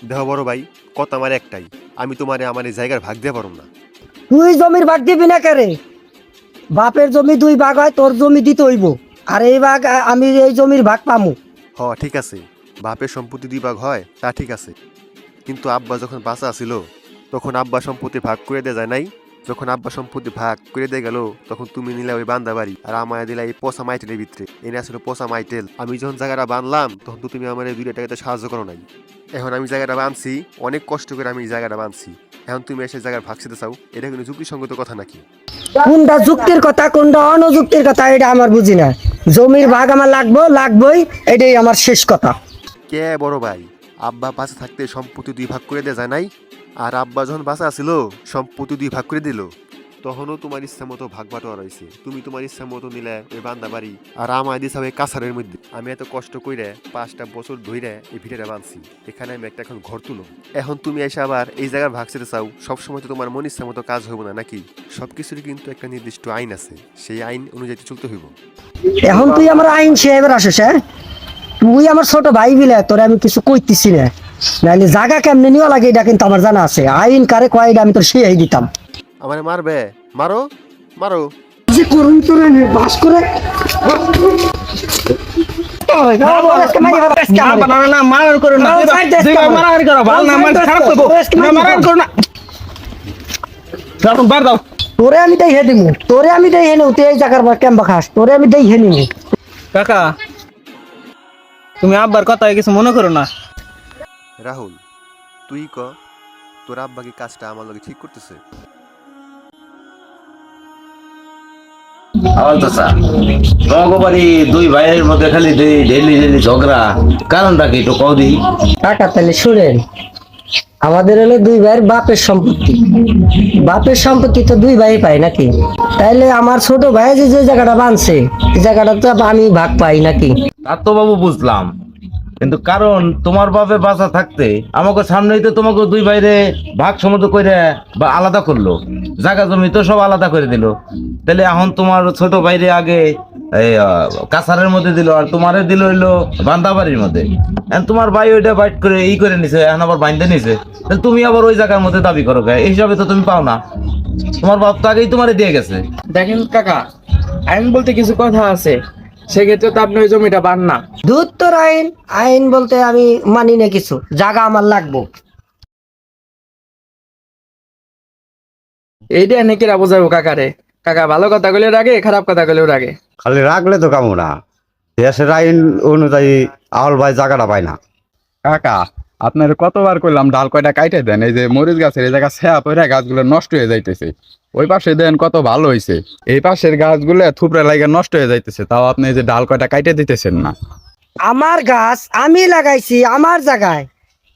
দেহ বড় ভাই, কথা আমার একটাই, আমি তোমারে আমার এই জায়গার ভাগ দিয়ে পারব না। তুই জমির ভাগ দিবি না কেরে? বাপের জমি দুই ভাগ হয়, তোর জমি দিতে হইব। আর এই ভাগ আমি এই জমির ভাগ পামু। ঠিক আছে, বাপের সম্পত্তি 2 ভাগ হয় তা ঠিক আছে, কিন্তু আব্বা যখন বাঁচা ছিল তখন আব্বা সম্পত্তি ভাগ করে দেয়া যায় নাই? যখন আব্বা সম্পত্তি ভাগ করে দিয়ে গেল তখন তুমি নিলে ওই বান্দা বাড়ি আর আমায় দিলা এই পচা মাইটেলের ভিতরে। এনে আসলে পচা মাইটেল। আমি যখন জায়গাটা বানলাম তখন তো তুমি আমার এই 2 টাকাতে সাহায্য করো নাই। এখন আমি জায়গাটা বানছি, অনেক কষ্ট করে আমি এই জায়গাটা বানছি, এখন তুমি এসে জায়গার ভাগ ছিতে চাও? এটা কিন্তু যুক্তিসঙ্গত কথা নাকি? কোনটা যুক্তির কথা কোনটা অনুযুক্তির কথা এটা আমার বুঝি না। জমির ভাগ আমার লাগবই, এটাই আমার শেষ কথা। কে বড় ভাই, আব্বা বাঁচা থাকতে সম্পত্তি 2 ভাগ করে দেয়া যায় নাই? আর আব্বা যখন বাঁচা ছিল সম্পত্তি 2 ভাগ করে দিল, তখনও তোমার ইচ্ছা মতো ভাগ বাটোয়ারা হয়েছে। তুমি তোমার ইচ্ছা মতো নিলে ওই বান্দা বাড়ি আর আমায় দিছা ওই কাছারের মধ্যে। আমি এত কষ্ট কইরে 5টা বছর ধইরে এই ভিটাটা বানছি, এখানে আমি একটা এখন ঘর তুলো। এখন তুমি এসে আবার এই জায়গার ভাগ ছেড়ে চাও? সবসময় তো তোমার মন ইচ্ছা মতো কাজ হইব না নাকি? সবকিছুরই কিন্তু একটা নির্দিষ্ট আইন আছে, সেই আইন অনুযায়ী চলতে হইব। এখন তুই আমার আইন সাহেবের আসিস, হ্যাঁ? তুই আমার ছোট ভাই বিলে তোরে আমি কিছু কইতেছি না। নাইলে জায়গা কেমনে নিও লাগে এটা কিন্তু আমার জানা আছে। আইন কারে কয় এটা আমি তোর সেই দিতাম। আমারে মারবে? মারো, মারো। যে করুন তোরে বাস করে তোরে আমি দেখে দিমু, তোরে আমি দেখে নিউ। তুই এই জায়গার কেমবা খাস, তোরে আমি দেখে নিমু। কাকা, তুমি আব্বার কথা কিছু মনে করো না। রাহুল, তুই ক, তোর আব্বা কি কাজটা আমার লগে ঠিক করতেছে? আমার চাচা রঙ্গবাড়ি দুই ভাইয়ের মধ্যে খালি ডেলি ডেলি ঝগড়া, কারণটা কি একটু কও দিই। কাকা তাহলে শুনেন, আমাদের হলো দুই ভাইয়ের বাপের সম্পত্তি। বাপের সম্পত্তি তো দুই ভাই পাই নাকি? তাইলে আমার ছোট ভাই যে যে জায়গাটা বানছে এই জায়গাটা তো আমি ভাগ পাই নাকি? তা তো বাবু বুঝলাম, কিন্তু কারণ তোমার বাপে বাঁচা থাকতে আমাকে সামনেই তো তোমাকে দুই ভাইরে ভাগ সমত করে বা আলাদা করলো, জায়গা জমি তো সব আলাদা করে দিল। তাহলে এখন তোমার ছোট ভাইরে আগে এই কাছারের মধ্যে দিল আর তোমারে দিল হইলো বান্দাবাড়ির মধ্যে। এখন তোমার ভাই ওইটা বাইট করে করে নিছে, এখন আবার বাইন্দে নিছে, তাহলে তুমি আবার ওই জায়গার মধ্যে দাবি করো কে? এই হিসাবে তো তুমি পাও না, তোমার বাপ তো আগেই তোমারে দিয়ে গেছে। দেখেন কাকা, আইন বলতে কিছু কথা আছে, সেক্ষেত্রে তো আপনি ওই জমিটা পান না। দুধ তোর আইন, আইন বলতে আমি মানি না কিছু। জায়গা আমার লাগবো। এইটা নাকি বোঝাবো কাকারে? কাকা ভালো কথা কইলে রাগে, খারাপ কথা কইলেও রাগে। খালি রাখলে তো কামো না, দেশের আইন অনুযায়ী আউল ভাই জায়গাটা পায় না। কাকা, আপনার কতবার কইলাম ডাল কয়টা কাইটে দেন, এই যে মরিচ গাছের এই জায়গা ছায়া পড়ে গাছগুলো নষ্ট হয়ে যাইতেছে। ওই পাশে দেন কত ভালো হয়েছে, এই পাশের গাছগুলো থুপড়ে লাগে নষ্ট হয়ে যাইতেছে, তাও আপনি এই যে ডাল কয়টা কাইটে দিতেছেন না। আমার গাছ আমি লাগাইছি আমার জায়গায়,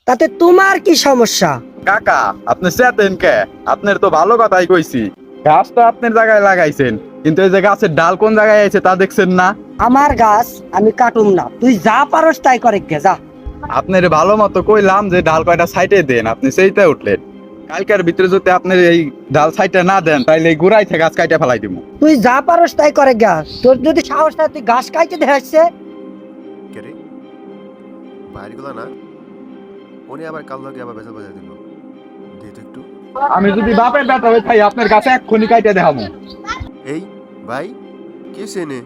তাতে তোমার কি সমস্যা? কাকা, আপনি চেতেন কে? আপনার তো ভালো কথাই কইছি, গাছ তো আপনার জায়গায় লাগাইছেন, কিন্তু এই যে গাছের ডাল কোন জায়গায় আছে তা দেখছেন না। আমার গাছ আমি কাটুম না, তুই যা পারস তাই করে গে যা। আপনার ভালো মতো কইলাম যে ডাল কয়টা সাইডে দেন, আপনি সেইটা উঠলেন। কালকের ভিতরে যদি আপনার এই ডাল সাইডে না দেন তাইলে এই গোড়াই থেকে গাছ কাইটে ফেলাই দিব। তুই যা পারস তাই করে গা। তোর যদি সাহস থাকে তুই গাছ কাইতে দেখাচ্ছে। কে রে? বাইরগুলো না, উনি আবার কাল লগে আবার বেচা বাজার দিল। দে তো একটু। আমি যদি বাপের বেটা হই ভাই আপনার কাছে এক্ষুনি কাইটে দেখাবো। এই ভাই, কি হয়েছে এনে?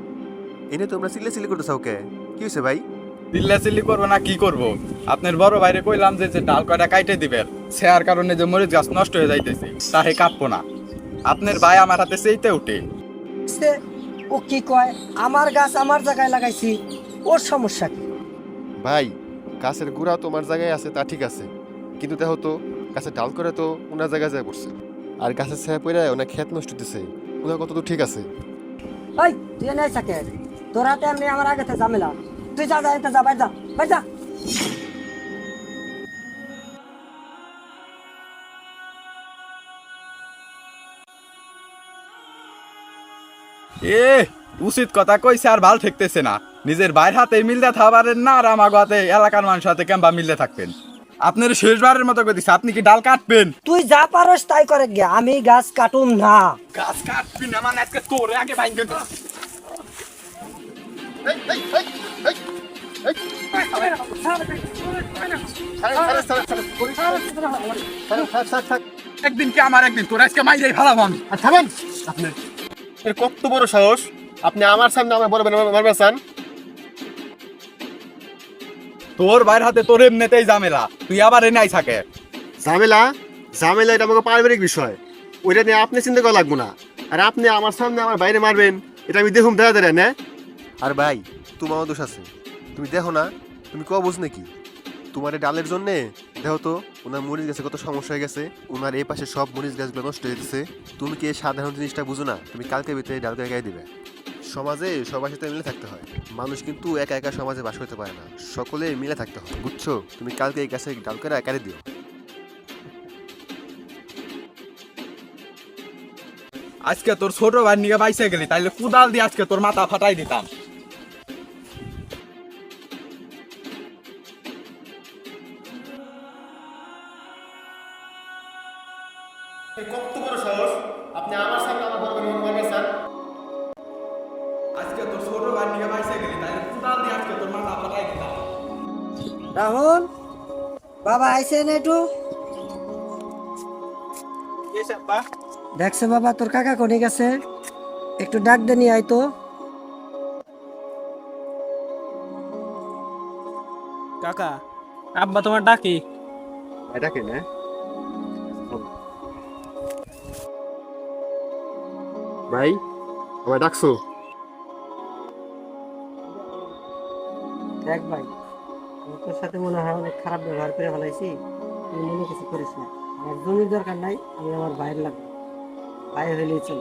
এনে তোমরা চিল্লা করতে চাও কে? কি হয়েছে ভাই? চিল্লাচিল্লি করবো না কি করব? আপনার বড় ভাইরে কইলাম যে যে ডাল কয়টা কাইটে দিবেন, সেয়ার কারণে যে মরিচ গাছ নষ্ট হয়ে যাইতেছে তাহে কাটবো না। আপনার ভাই আমার হাতে সেইতে উঠে। সে, ও কি কয় আমার গাছ আমার জায়গায় লাগাইছি, ওর সমস্যা কি? ভাই, গাছের গুড়া তোমার জায়গায় আছে তা ঠিক আছে, কিন্তু দেখো তো গাছের ডাল করে তো ওনার জায়গায় যায় পড়ছে, আর গাছের ছায়া পড়ে ওনার ক্ষেত নষ্ট দিতেছে। ওনার কত তো ঠিক আছে। ওই তুই নাই থাকে, তোর হাতে এমনি আমার আগে থেকে ঝামেলা। তুই যা যা যা বাইর যা বাইর যা। এ উচিত কথা কইছে আর ভাল ঠেকতেছে না। নিজের বাইর হাতে মিলতে থাকবেন না আর আমার হাতে এলাকার মানুষের হাতে কেমবা মিলতে থাকবেন। আপনার শেষবারের মতো করে দিচ্ছে, আপনি কি ডাল কাটবেন? তুই যা পারস তাই করে গে, আমি গাছ কাটুম না। গাছ কাটবি না মানে আজকে তোরে আগে ভাঙবে। একদিন কি আমার একদিন তোর আজকে মাইরাই ভালাম আমি। আর থামেন আপনি, এর কত বড় সাহস, আপনি আমার সামনে আমার বড় মারবে চান? তোর ভাইয়ের হাতে তোর এমনিতেই ঝামেলা, তুই আবার এ নাই থাকে। ঝামেলা ঝামেলা এটা আমাকে পারিবারিক বিষয়, ওইটা নিয়ে আপনি চিন্তা করা লাগবো না। আর আপনি আমার সামনে আমার বাইরে মারবেন, এটা আমি দেখুন দেখা দেয় না। আর ভাই তোমারও দোষ আছে, তুমি দেখো না, তুমি ক বুঝ নাকি? তোমার এই ডালের জন্যে দেখো তো ওনার মরিচ গাছে কত সমস্যা হয়ে গেছে, ওনার এই পাশে সব মরিচ গাছগুলো নষ্ট হয়ে গেছে। তুমি কি এই সাধারণ জিনিসটা বুঝো না? তুমি কালকে ভিতরে ডাল গায়ে দিবে। সমাজে সবার সাথে মিলে থাকতে হয়, মানুষ কিন্তু একা একা সমাজে বাস করতে পারে না, সকলে মিলে থাকতে হয়, বুঝছো? তুমি কালকে এই গাছে ডাল করে একারে দিও। আজকে তোর ছোট ভাই নিয়ে বাইসে গেলি, তাইলে কুদাল দিয়ে আজকে তোর মাথা ফাটাই দিতাম। কত বড় সাহস, আপনি আমার সামনে আমার বড় মারবে স্যার? আজকে তোর ছোট ভাই নিয়ে বাইসে গেলি, তাইলে কুদাল দিয়ে আজকে তোর মাথা ফাটাই দিতাম। রাহুল, বাবা আইসে না একটু দেখছে? বাবা তোর কাকা কোনে গেছে, একটু ডাক দে নিয়ে আয় তো। কাকা, আব্বা তোমার ডাকি। এটা কে না ভাই, আমায় ডাকছো? দেখ ভাই, আমি তোর সাথে মনে হয় অনেক খারাপ ব্যবহার করে ফেলাইছি, তুই মনে কিছু করিস না। আমার জমির দরকার নাই, আমি আমার ভাইয়ের লাগবে, ভাই হইলেই চল।